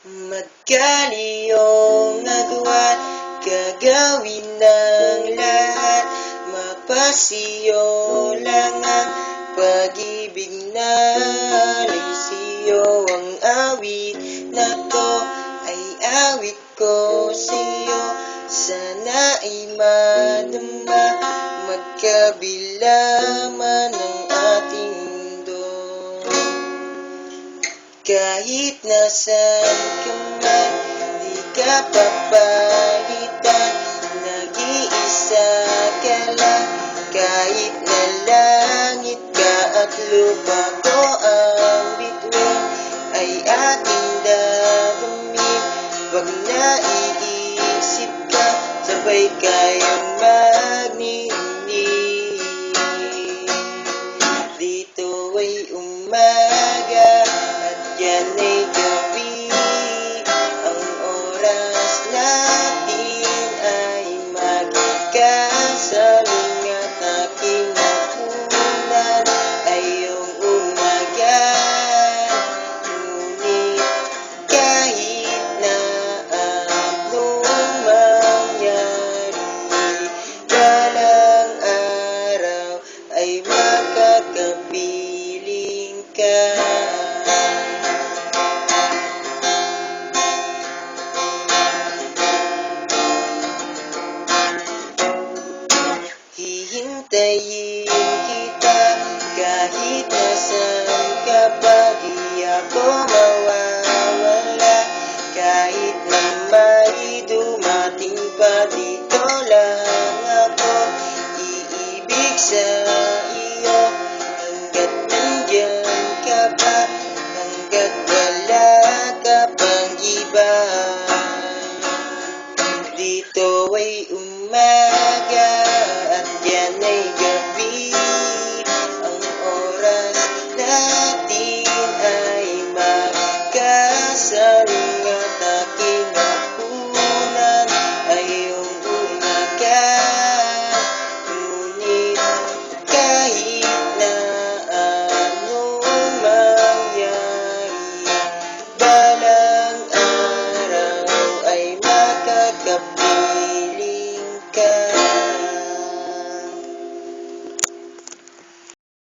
Magkaliyong nagawa, gagawin ng lahat. Mapasiyo lang ang pag-ibig na lisiyo. Ang awit na to ay awit ko sa'yo. Sana ay madama, magkabila man ang ating mundo. Kahit nasan ka man, di ka papalitan. Nag-iisa ka lang, kahit na langit ka at lupa ko ang bituin, ay ating dadamin. Wag na iisip ka, sabay kayang magninig. Dito ay umaga at yan ay gabi. Ang oras natin ay magkasaling at aking napunan ay iyong umagaan. Ngunit kahit na anong mangyari, balang araw ay makakapiling ka. Hihintayin kita kahit nasan ka pa, di ako mawawala. Kahit na may dumating pa, dito lang ako iibig sa iyo. Hanggat nandyan ka pa, hanggat wala ka pang iba. Dito ay umaga